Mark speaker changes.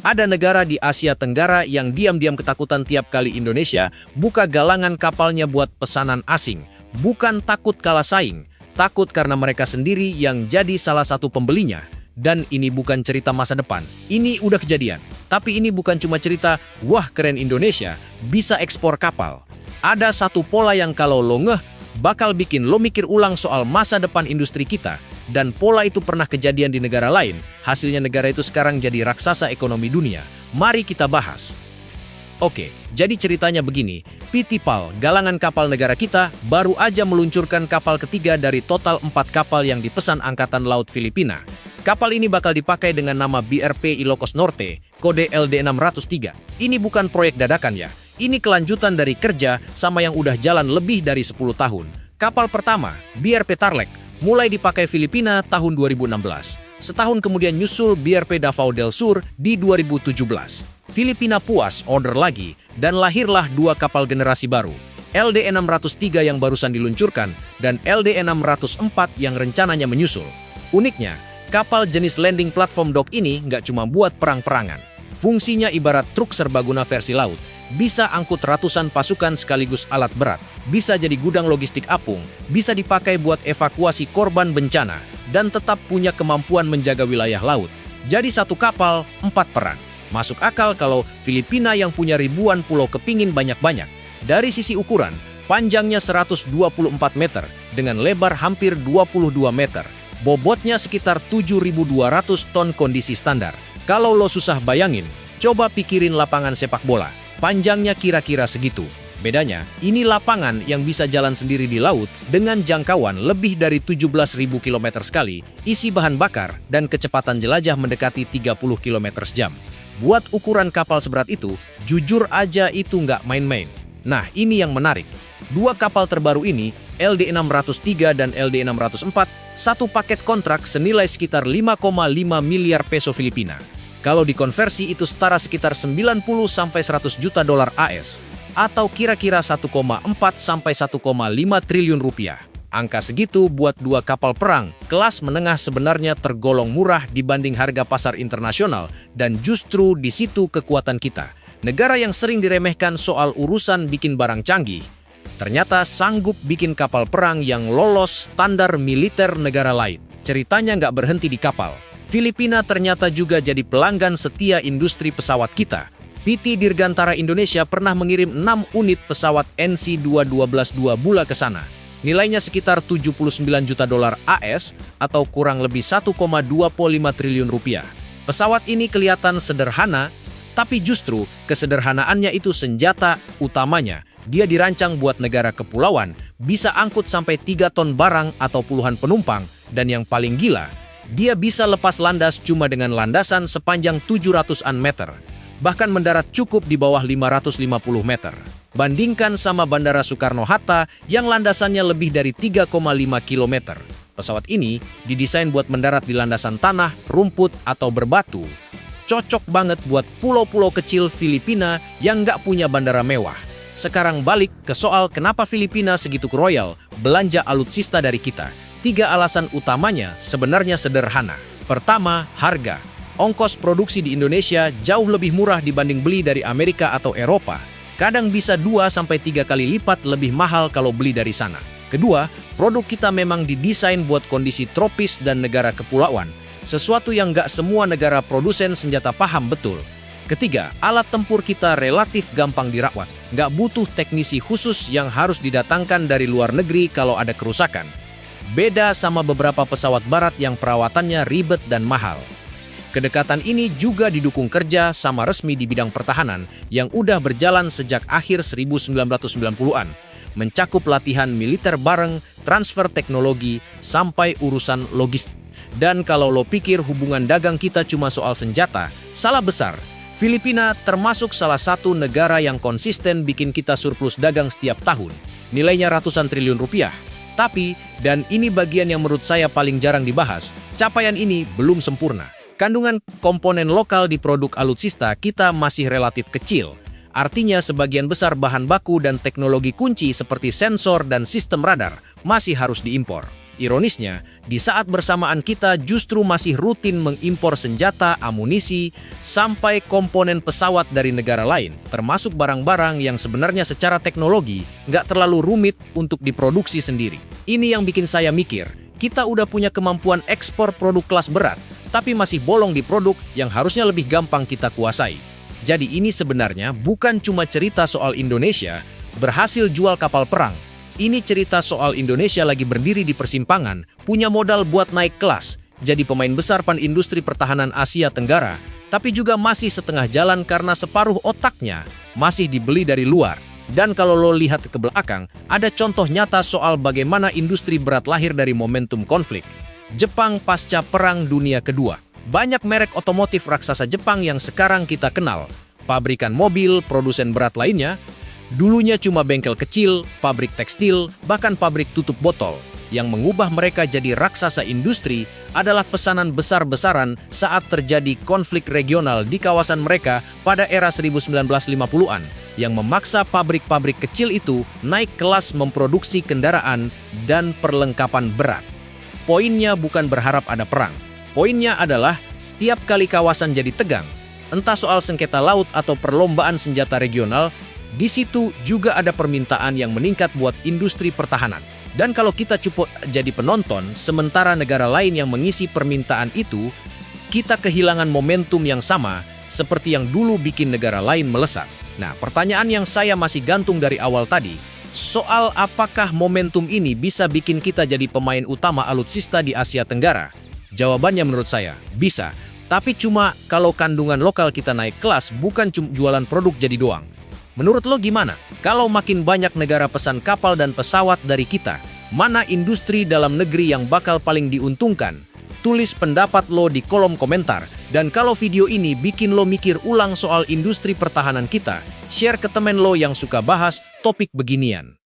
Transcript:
Speaker 1: Ada negara di Asia Tenggara yang diam-diam ketakutan tiap kali Indonesia buka galangan kapalnya buat pesanan asing. Bukan takut kalah saing, takut karena mereka sendiri yang jadi salah satu pembelinya. Dan ini bukan cerita masa depan, ini udah kejadian. Tapi ini bukan cuma cerita, wah keren Indonesia, bisa ekspor kapal. Ada satu pola yang kalau lo ngeh, bakal bikin lo mikir ulang soal masa depan industri kita. Dan pola itu pernah kejadian di negara lain, hasilnya negara itu sekarang jadi raksasa ekonomi dunia. Mari kita bahas. Oke, jadi ceritanya begini, PT PAL, galangan kapal negara kita, baru aja meluncurkan kapal ketiga dari total 4 kapal yang dipesan Angkatan Laut Filipina. Kapal ini bakal dipakai dengan nama BRP Ilocos Norte, kode LD603. Ini bukan proyek dadakan ya, ini kelanjutan dari kerja sama yang udah jalan lebih dari 10 tahun. Kapal pertama, BRP Tarlac, mulai dipakai Filipina tahun 2016. Setahun kemudian nyusul BRP Davao del Sur di 2017. Filipina puas order lagi dan lahirlah 2 kapal generasi baru. LD603 yang barusan diluncurkan dan LD604 yang rencananya menyusul. Uniknya, kapal jenis landing platform dock ini nggak cuma buat perang-perangan. Fungsinya ibarat truk serbaguna versi laut. Bisa angkut ratusan pasukan sekaligus alat berat, bisa jadi gudang logistik apung, bisa dipakai buat evakuasi korban bencana, dan tetap punya kemampuan menjaga wilayah laut. Jadi satu kapal, 4 peran. Masuk akal kalau Filipina yang punya ribuan pulau kepingin banyak-banyak. Dari sisi ukuran, panjangnya 124 meter, dengan lebar hampir 22 meter. Bobotnya sekitar 7.200 ton kondisi standar. Kalau lo susah bayangin, coba pikirin lapangan sepak bola. Panjangnya kira-kira segitu. Bedanya, ini lapangan yang bisa jalan sendiri di laut dengan jangkauan lebih dari 17.000 km sekali, isi bahan bakar, dan kecepatan jelajah mendekati 30 km sejam. Buat ukuran kapal seberat itu, jujur aja itu nggak main-main. Nah, ini yang menarik. 2 kapal terbaru ini, LD603 dan LD604, satu paket kontrak senilai sekitar 5,5 miliar peso Filipina. Kalau dikonversi itu setara sekitar 90 sampai 100 juta dolar AS atau kira-kira 1,4 sampai 1,5 triliun rupiah. Angka segitu buat 2 kapal perang kelas menengah sebenarnya tergolong murah dibanding harga pasar internasional dan justru di situ kekuatan kita. Negara yang sering diremehkan soal urusan bikin barang canggih, ternyata sanggup bikin kapal perang yang lolos standar militer negara lain. Ceritanya nggak berhenti di kapal. Filipina ternyata juga jadi pelanggan setia industri pesawat kita. PT Dirgantara Indonesia pernah mengirim 6 unit pesawat NC-212-2 Bula ke sana. Nilainya sekitar 79 juta dolar AS atau kurang lebih 1,25 triliun rupiah. Pesawat ini kelihatan sederhana, tapi justru kesederhanaannya itu senjata utamanya. Dia dirancang buat negara kepulauan, bisa angkut sampai 3 ton barang atau puluhan penumpang, dan yang paling gila, dia bisa lepas landas cuma dengan landasan sepanjang 700-an meter, bahkan mendarat cukup di bawah 550 meter. Bandingkan sama Bandara Soekarno-Hatta yang landasannya lebih dari 3,5 km. Pesawat ini didesain buat mendarat di landasan tanah, rumput, atau berbatu. Cocok banget buat pulau-pulau kecil Filipina yang nggak punya bandara mewah. Sekarang balik ke soal kenapa Filipina segitu royal belanja alutsista dari kita. 3 alasan utamanya sebenarnya sederhana. Pertama, harga. Ongkos produksi di Indonesia jauh lebih murah dibanding beli dari Amerika atau Eropa. Kadang bisa 2-3 kali lipat lebih mahal kalau beli dari sana. Kedua, produk kita memang didesain buat kondisi tropis dan negara kepulauan. Sesuatu yang nggak semua negara produsen senjata paham betul. Ketiga, alat tempur kita relatif gampang dirawat. Nggak butuh teknisi khusus yang harus didatangkan dari luar negeri kalau ada kerusakan. Beda sama beberapa pesawat barat yang perawatannya ribet dan mahal. Kedekatan ini juga didukung kerja sama resmi di bidang pertahanan yang udah berjalan sejak akhir 1990-an. Mencakup latihan militer bareng, transfer teknologi, sampai urusan logistik. Dan kalau lo pikir hubungan dagang kita cuma soal senjata, salah besar. Filipina termasuk salah satu negara yang konsisten bikin kita surplus dagang setiap tahun. Nilainya ratusan triliun rupiah. Tapi, dan ini bagian yang menurut saya paling jarang dibahas, capaian ini belum sempurna. Kandungan komponen lokal di produk alutsista kita masih relatif kecil. Artinya sebagian besar bahan baku dan teknologi kunci seperti sensor dan sistem radar masih harus diimpor. ironisnya, di saat bersamaan kita justru masih rutin mengimpor senjata, amunisi, sampai komponen pesawat dari negara lain, termasuk barang-barang yang sebenarnya secara teknologi nggak terlalu rumit untuk diproduksi sendiri. Ini yang bikin saya mikir, kita udah punya kemampuan ekspor produk kelas berat, tapi masih bolong di produk yang harusnya lebih gampang kita kuasai. Jadi ini sebenarnya bukan cuma cerita soal Indonesia berhasil jual kapal perang. Ini cerita soal Indonesia lagi berdiri di persimpangan, punya modal buat naik kelas, jadi pemain besar pan-industri pertahanan Asia Tenggara, tapi juga masih setengah jalan karena separuh otaknya masih dibeli dari luar. Dan kalau lo lihat ke belakang, ada contoh nyata soal bagaimana industri berat lahir dari momentum konflik. Jepang pasca Perang Dunia Kedua. Banyak merek otomotif raksasa Jepang yang sekarang kita kenal, pabrikan mobil, produsen berat lainnya, dulunya cuma bengkel kecil, pabrik tekstil, bahkan pabrik tutup botol. Yang mengubah mereka jadi raksasa industri adalah pesanan besar-besaran saat terjadi konflik regional di kawasan mereka pada era 1950-an, yang memaksa pabrik-pabrik kecil itu naik kelas memproduksi kendaraan dan perlengkapan berat. Poinnya bukan berharap ada perang. Poinnya adalah setiap kali kawasan jadi tegang, entah soal sengketa laut atau perlombaan senjata regional, di situ juga ada permintaan yang meningkat buat industri pertahanan. Dan kalau kita cukup jadi penonton, sementara negara lain yang mengisi permintaan itu, kita kehilangan momentum yang sama seperti yang dulu bikin negara lain melesat. Nah, pertanyaan yang saya masih gantung dari awal tadi, soal apakah momentum ini bisa bikin kita jadi pemain utama alutsista di Asia Tenggara? Jawabannya menurut saya, bisa. Tapi cuma kalau kandungan lokal kita naik kelas, bukan cuma jualan produk jadi doang. Menurut lo gimana? Kalau makin banyak negara pesan kapal dan pesawat dari kita, mana industri dalam negeri yang bakal paling diuntungkan? Tulis pendapat lo di kolom komentar. Dan kalau video ini bikin lo mikir ulang soal industri pertahanan kita, share ke temen lo yang suka bahas topik beginian.